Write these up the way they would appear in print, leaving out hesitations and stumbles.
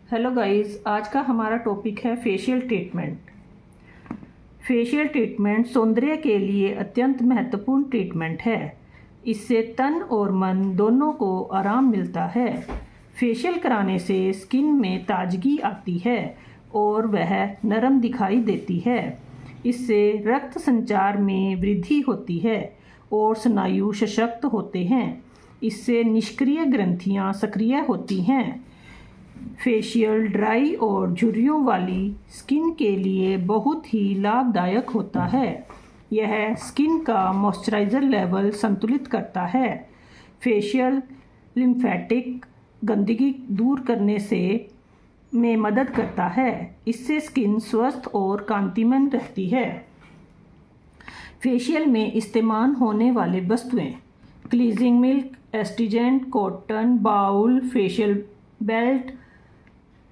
Hello guys, आज का हमारा टॉपिक है फेशियल ट्रीटमेंट। फेशियल ट्रीटमेंट सौंदर्य के लिए अत्यंत महत्वपूर्ण ट्रीटमेंट है। इससे तन और मन दोनों को आराम मिलता है। फेशियल कराने से स्किन में ताजगी आती है और वह नरम दिखाई देती है। इससे रक्त संचार में वृद्धि होती है और स्नायु सशक्त होते हैं। इससे निष्क्रिय ग्रंथियां सक्रिय होती हैं। फेशियल ड्राई और झुर्रियों वाली स्किन के लिए बहुत ही लाभदायक होता है। यह स्किन का मॉइस्चराइज़र लेवल संतुलित करता है। फेशियल लिम्फेटिक गंदगी दूर करने से में मदद करता है। इससे स्किन स्वस्थ और कांतिमान रहती है। फेशियल में इस्तेमाल होने वाले वस्तुएं: cleansing milk, astringent, cotton bowl, facial belt,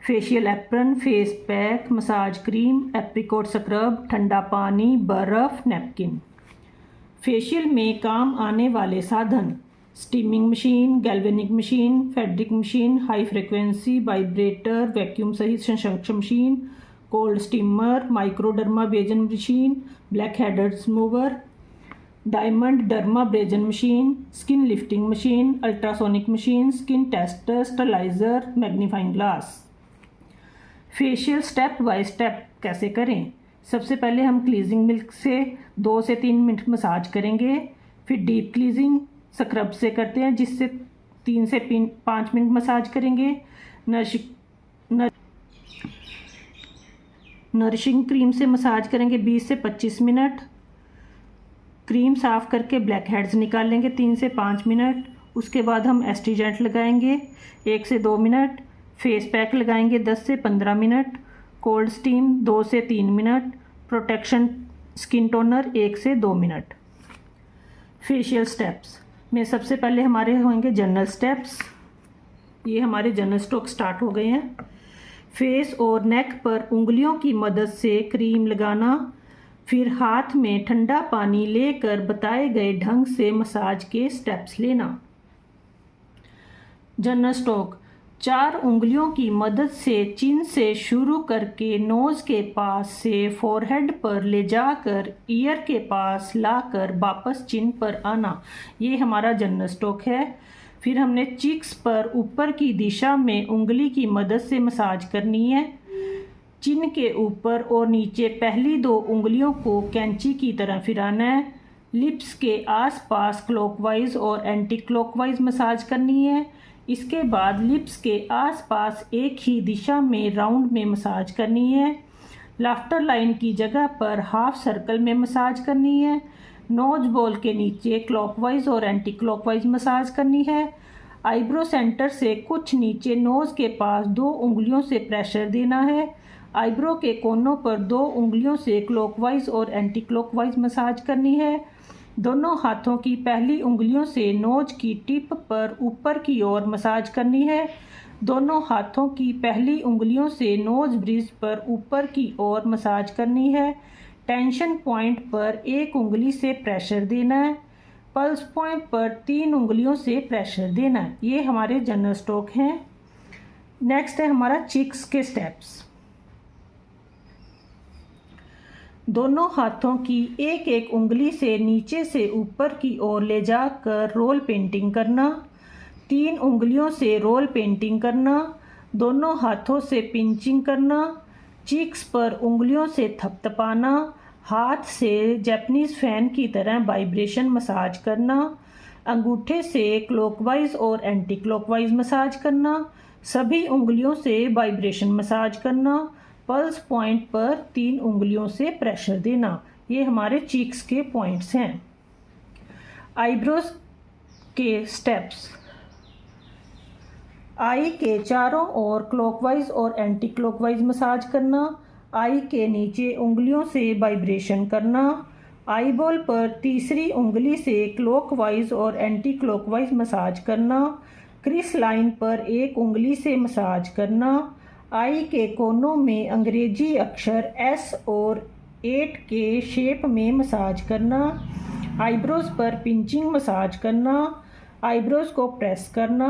facial apron, face pack, massage cream, apricot scrub, ठंडा पानी, बर्फ़, नैपकिन। फेशियल में काम आने वाले साधन: steaming machine, galvanic machine, fabric machine, high frequency vibrator, vacuum सहित सशंक machine, cold steamer, microdermabrasion machine, black headed remover, diamond dermabrasion machine, skin lifting machine, ultrasonic machine, skin tester, steriliser, magnifying glass. Facial step by step कैसे करें? सबसे पहले हम cleansing milk से 2 से 3 minute massage करेंगे। फिर डीप क्लींजिंग स्क्रब से करते हैं, जिससे 3 से 5 मिनट मसाज करेंगे। नरिशिंग क्रीम से मसाज करेंगे 20 से 25 मिनट। क्रीम साफ़ करके ब्लैक हेड्स निकाल लेंगे 3 से 5 मिनट। उसके बाद हम एस्ट्रीजेंट लगाएंगे 1 से 2 मिनट। फेस पैक लगाएंगे 10 से 15 मिनट। कोल्ड स्टीम 2 से 3 मिनट। प्रोटेक्शन स्किन टोनर 1 से 2 मिनट। फेशियल स्टेप्स में सबसे पहले हमारे होंगे जनरल स्टेप्स। ये हमारे जनरल स्ट्रोक स्टार्ट हो गए हैं। फेस और नेक पर उंगलियों की मदद से क्रीम लगाना, फिर हाथ में ठंडा पानी लेकर बताए गए ढंग से मसाज के स्टेप्स लेना। जनरल स्ट्रोक: 4 उंगलियों की मदद से चिन से शुरू करके नोज के पास से फोरहेड पर ले जाकर ईयर के पास लाकर वापस चिन पर आना। ये हमारा जनरल स्ट्रोक है। फिर हमने चिक्स पर ऊपर की दिशा में उंगली की मदद से मसाज करनी है। चिन के ऊपर और नीचे पहली 2 उंगलियों को कैंची की तरह फिराना है। लिप्स के आसपास क्लॉकवाइज और एंटी क्लॉकवाइज मसाज करनी है। इसके बाद लिप्स के आसपास एक ही दिशा में राउंड में मसाज करनी है। लाफ्टर लाइन की जगह पर हाफ सर्कल में मसाज करनी है। नोज बॉल के नीचे क्लॉकवाइज और एंटी क्लॉकवाइज मसाज करनी है। आईब्रो सेंटर से कुछ नीचे नोज के पास 2 उंगलियों से प्रेशर देना है। आईब्रो के कोनों पर 2 उंगलियों से क्लॉकवाइज और एंटी क्लॉकवाइज मसाज करनी है। दोनों हाथों की पहली उंगलियों से नोज की टिप पर ऊपर की ओर मसाज करनी है। दोनों हाथों की पहली उंगलियों से नोज ब्रिज पर ऊपर की ओर मसाज करनी है। टेंशन पॉइंट पर 1 उंगली से प्रेशर देना है। पल्स पॉइंट पर 3 उंगलियों से प्रेशर देना है। ये हमारे जनरल स्ट्रोक हैं। नेक्स्ट है हमारा चिक्स के स्टेप्स। दोनों हाथों की 1-1 उंगली से नीचे से ऊपर की ओर ले जाकर रोल पेंटिंग करना। 3 उंगलियों से रोल पेंटिंग करना। दोनों हाथों से पिंचिंग करना। चीक्स पर उंगलियों से थपथपाना। हाथ से जापानीज फैन की तरह वाइब्रेशन मसाज करना। अंगूठे से क्लॉकवाइज और एंटी क्लॉकवाइज मसाज करना। सभी उंगलियों से वाइब्रेशन मसाज करना। पल्स पॉइंट पर 3 उंगलियों से प्रेशर देना। ये हमारे चीक्स के पॉइंट्स हैं। आईब्रोज के स्टेप्स: आई के चारों ओर क्लॉकवाइज और एंटी क्लॉकवाइज मसाज करना। आई के नीचे उंगलियों से वाइब्रेशन करना। आई बॉल पर तीसरी उंगली से क्लॉकवाइज और एंटी क्लॉकवाइज मसाज करना। क्रिस लाइन पर 1 उंगली से मसाज करना। आई के कोनों में अंग्रेजी अक्षर S और 8 के शेप में मसाज करना। आईब्रोज पर पिंचिंग मसाज करना। आईब्रोज को प्रेस करना।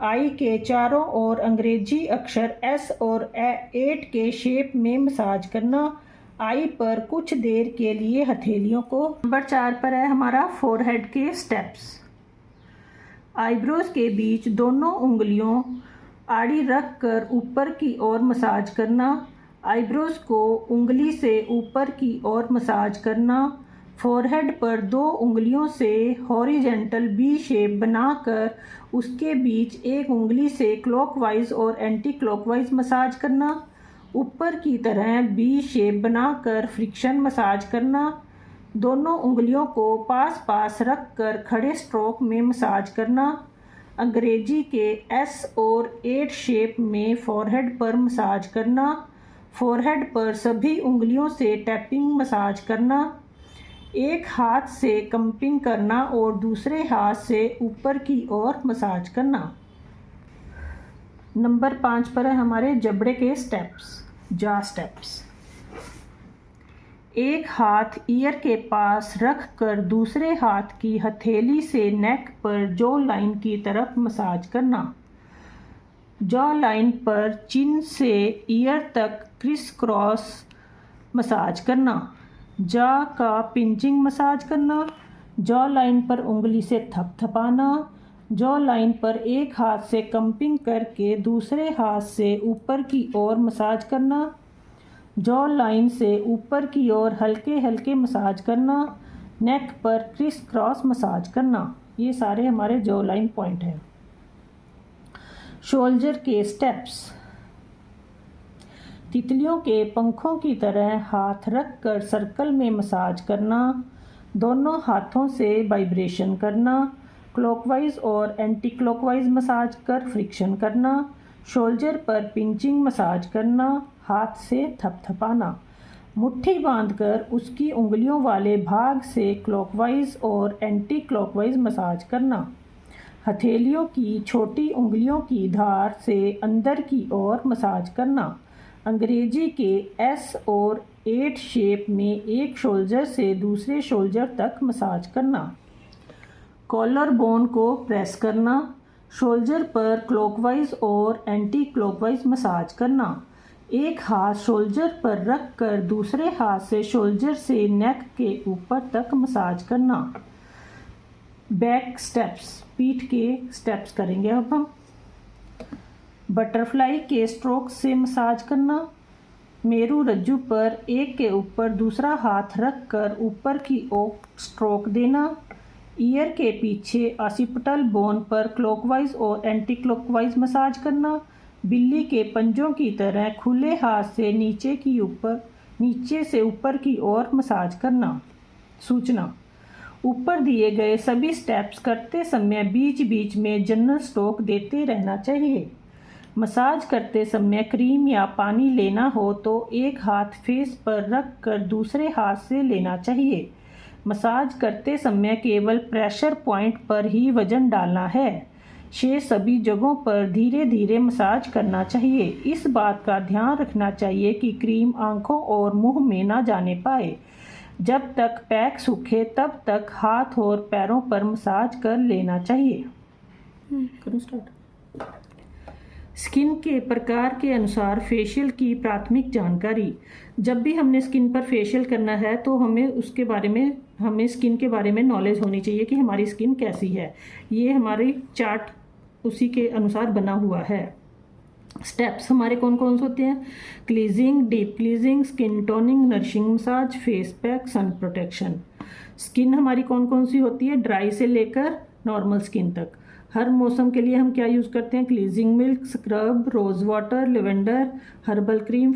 आई के चारों ओर अंग्रेजी अक्षर एस और 8 के शेप में मसाज करना। आई पर कुछ देर के लिए हथेलियों को। नंबर 4 पर है हमारा फोरहेड के स्टेप्स। आईब्रोज के बीच दोनों उंगलियों आड़ी रख कर ऊपर की ओर मसाज करना। आईब्रोज को उंगली से ऊपर की ओर मसाज करना। फोरहेड पर 2 उंगलियों से हॉरिजेंटल बी शेप बनाकर उसके बीच एक उंगली से क्लॉकवाइज और एंटी क्लॉकवाइज मसाज करना। ऊपर की तरह बी शेप बनाकर फ्रिक्शन मसाज करना। दोनों उंगलियों को पास पास रख कर खड़े स्ट्रोक में मसाज करना। अंग्रेजी के एस और 8 शेप में फोरहेड पर मसाज करना। फोरहेड पर सभी उंगलियों से टैपिंग मसाज करना। एक हाथ से कंपिंग करना और दूसरे हाथ से ऊपर की ओर मसाज करना। नंबर 5 पर है हमारे जबड़े के स्टेप्स, जा स्टेप्स। एक हाथ ईयर के पास रख कर दूसरे हाथ की हथेली से नेक पर जॉ लाइन की तरफ मसाज करना। जॉ लाइन पर चिन से ईयर तक क्रिस क्रॉस मसाज करना। जा का पिंचिंग मसाज करना। जॉ लाइन पर उंगली से थपथपाना। जॉ लाइन पर एक हाथ से कंपिंग करके दूसरे हाथ से ऊपर की ओर मसाज करना। जॉ लाइन से ऊपर की ओर हल्के हल्के मसाज करना। नेक पर क्रिस क्रॉस मसाज करना। ये सारे हमारे जॉ लाइन पॉइंट हैं। शोल्डर के स्टेप्स। तितलियों के पंखों की तरह हाथ रख कर सर्कल में मसाज करना। दोनों हाथों से वाइब्रेशन करना। क्लॉकवाइज और एंटी क्लॉकवाइज मसाज कर फ्रिक्शन करना। शोल्डर पर पिंचिंग मसाज करना। हाथ से थपथपाना। मुट्ठी बांधकर उसकी उंगलियों वाले भाग से क्लॉकवाइज और एंटी क्लॉकवाइज मसाज करना। हथेलियों की छोटी उंगलियों की धार से अंदर की ओर मसाज करना। अंग्रेजी के एस और 8 शेप में एक शोल्डर से दूसरे शोल्डर तक मसाज करना। कॉलर बोन को प्रेस करना। शोल्डर पर क्लॉकवाइज और एंटी क्लॉकवाइज मसाज करना। एक हाथ शोल्डर पर रख कर दूसरे हाथ से शोल्डर से नेक के ऊपर तक मसाज करना। बैक स्टेप्स, पीठ के स्टेप्स करेंगे अब हम। बटरफ्लाई के स्ट्रोक से मसाज करना। मेरू रज्जू पर एक के ऊपर दूसरा हाथ रख कर ऊपर की ओर स्ट्रोक देना। ईयर के पीछे ऑसिपिटल बोन पर क्लॉकवाइज और एंटी क्लॉकवाइज मसाज करना। बिल्ली के पंजों की तरह खुले हाथ से नीचे से ऊपर की ओर मसाज करना। सूचना: ऊपर दिए गए सभी स्टेप्स करते समय बीच बीच में जनरल स्ट्रोक देते रहना चाहिए। मसाज करते समय क्रीम या पानी लेना हो तो एक हाथ फेस पर रख कर दूसरे हाथ से लेना चाहिए। मसाज करते समय केवल प्रेशर पॉइंट पर ही वजन डालना है। शेष सभी जगहों पर धीरे धीरे मसाज करना चाहिए। इस बात का ध्यान रखना चाहिए कि क्रीम आंखों और मुंह में ना जाने पाए। जब तक पैक सूखे तब तक हाथ और पैरों पर मसाज कर लेना चाहिए। करूं स्टार्ट? स्किन के प्रकार के अनुसार फेशियल की प्राथमिक जानकारी। जब भी हमने स्किन पर फेशियल करना है तो हमें स्किन के बारे में नॉलेज होनी चाहिए कि हमारी स्किन कैसी है। ये हमारी चार्ट उसी के अनुसार बना हुआ है। स्टेप्स हमारे कौन कौन से होते हैं? Cleansing, deep cleansing, skin toning, nourishing massage, face pack, sun protection. Skin हमारी कौन कौन सी होती है? ड्राई से लेकर नॉर्मल स्किन तक। हर मौसम के लिए हम क्या यूज़ करते हैं? Cleansing milk, scrub, rose water, lavender, herbal cream,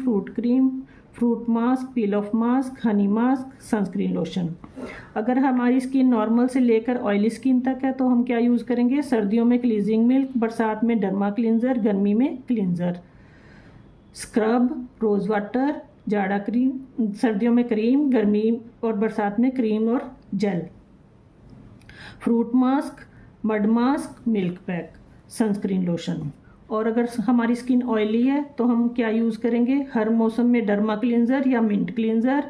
fruit mask, peel off mask, honey mask, sunscreen lotion. अगर हमारी स्किन नॉर्मल से लेकर ऑयली स्किन तक है तो हम क्या यूज़ करेंगे? सर्दियों में क्लीजिंग मिल्क, बरसात में डर्मा क्लींजर, गर्मी में क्लींजर। स्क्रब, रोज़ वाटर, जाड़ा क्रीम, सर्दियों में क्रीम, गर्मी और बरसात में क्रीम और gel. Fruit mask, mud mask, milk pack, sunscreen lotion. और अगर हमारी स्किन ऑयली है तो हम क्या यूज़ करेंगे? हर मौसम में डर्मा क्लींजर या mint cleanser,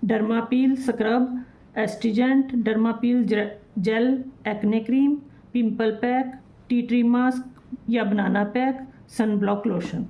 dermapeel scrub, astringent, dermapeel gel, acne cream, pimple pack, tea tree mask या banana pack, sun block lotion.